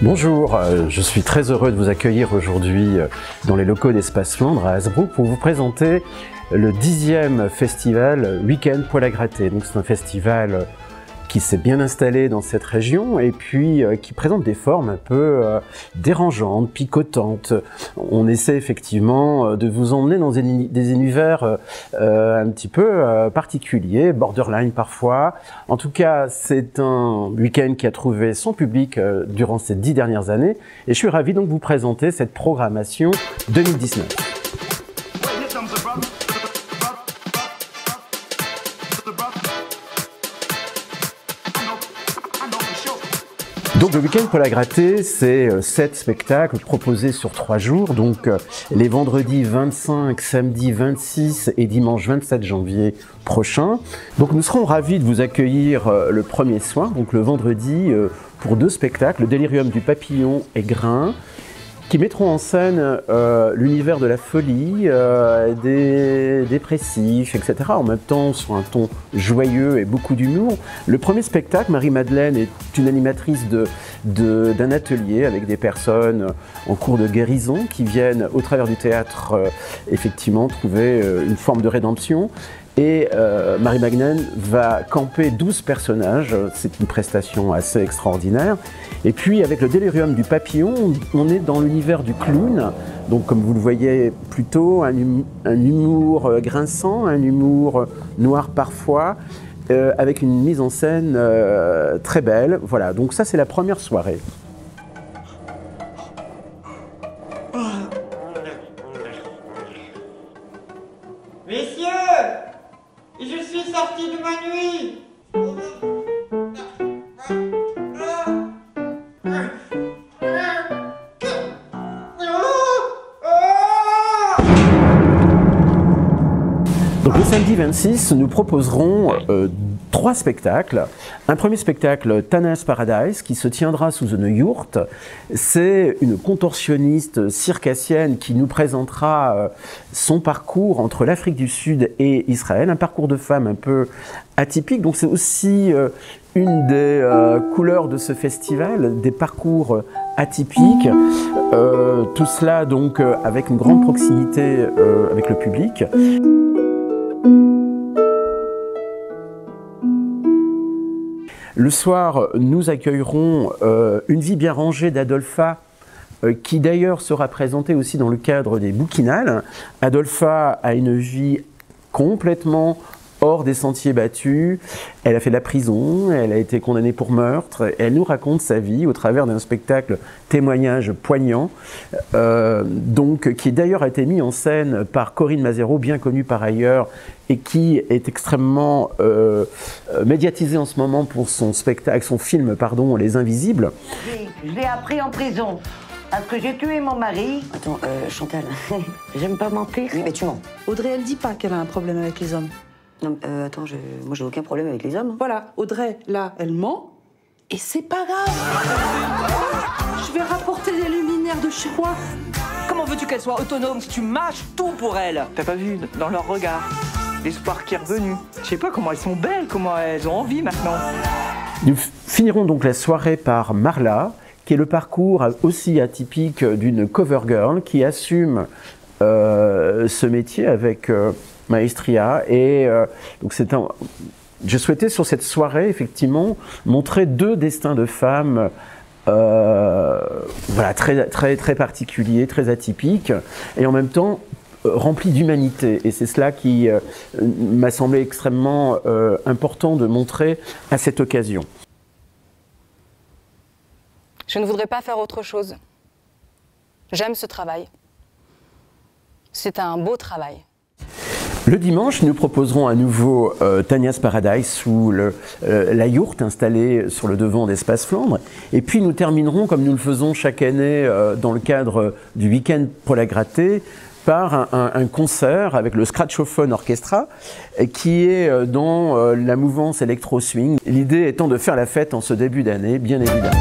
Bonjour, je suis très heureux de vous accueillir aujourd'hui dans les locaux d'Espace Flandre à Hazebrouck pour vous présenter le 10e festival Week-end Poil à gratter. Donc c'est un festival qui s'est bien installé dans cette région et puis qui présente des formes un peu dérangeantes, picotantes. On essaie effectivement de vous emmener dans des univers un petit peu particuliers, borderline parfois. En tout cas, c'est un week-end qui a trouvé son public durant ces 10 dernières années et je suis ravi donc de vous présenter cette programmation 2019. Donc le week-end Poil à gratter, c'est 7 spectacles proposés sur 3 jours, donc les vendredis 25, samedi 26 et dimanche 27 janvier prochain. Donc nous serons ravis de vous accueillir le premier soir, donc le vendredi, pour 2 spectacles, le Délirium du papillon et Grain, qui mettront en scène l'univers de la folie, des dépressifs, etc. En même temps, sur un ton joyeux et beaucoup d'humour. Le premier spectacle, Marie-Madeleine est une animatrice d'un atelier avec des personnes en cours de guérison qui viennent, au travers du théâtre, effectivement, trouver une forme de rédemption. Et Marie-Madeleine va camper 12 personnages, c'est une prestation assez extraordinaire. Et puis avec le Délirium du papillon, on est dans l'univers du clown, donc comme vous le voyez plutôt un humour grinçant, un humour noir parfois, avec une mise en scène très belle. Voilà, donc ça c'est la première soirée. Messieurs, je suis sorti de ma nuit. Donc le samedi 26, nous proposerons 3 spectacles. Un premier spectacle, Tana's Paradise, qui se tiendra sous une yourte. C'est une contorsionniste circassienne qui nous présentera son parcours entre l'Afrique du Sud et Israël, un parcours de femme un peu atypique. Donc c'est aussi une des couleurs de ce festival, des parcours atypiques. Tout cela donc avec une grande proximité avec le public. Le soir, nous accueillerons Une vie bien rangée d'Adolpha, qui d'ailleurs sera présentée aussi dans le cadre des Bouquinales. Adolpha a une vie complètement hors des sentiers battus. Elle a fait de la prison, elle a été condamnée pour meurtre. Elle nous raconte sa vie au travers d'un spectacle témoignage poignant, qui d'ailleurs a été mis en scène par Corinne Mazero, bien connue par ailleurs, et qui est extrêmement médiatisée en ce moment pour son spectacle, son film, pardon, Les Invisibles. Je l'ai appris en prison. Parce que j'ai tué mon mari. Attends, Chantal. J'aime pas mentir. Oui, mais tu mens. Audrey, elle dit pas qu'elle a un problème avec les hommes. Non, attends, moi j'ai aucun problème avec les hommes. Voilà, Audrey, là, elle ment. Et c'est pas grave. Je vais rapporter des luminaires de chez moi. Comment veux-tu qu'elle soit autonome si tu mâches tout pour elle? T'as pas vu dans leur regard l'espoir qui est revenu. Je sais pas comment elles sont belles, comment elles ont envie maintenant. Nous finirons donc la soirée par Marla, qui est le parcours aussi atypique d'une cover girl qui assume ce métier avec maestria. Et donc je souhaitais sur cette soirée effectivement montrer 2 destins de femmes voilà, très particuliers, très atypiques, et en même temps remplis d'humanité. Et c'est cela qui m'a semblé extrêmement important de montrer à cette occasion. Je ne voudrais pas faire autre chose. J'aime ce travail. C'est un beau travail. Le dimanche, nous proposerons à nouveau Tana's Paradise sous la yourte installée sur le devant d'Espace Flandre. Et puis nous terminerons, comme nous le faisons chaque année dans le cadre du week-end Poil à gratter, par un concert avec le Scratchophone Orchestra qui est dans la mouvance électro-swing. L'idée étant de faire la fête en ce début d'année, bien évidemment.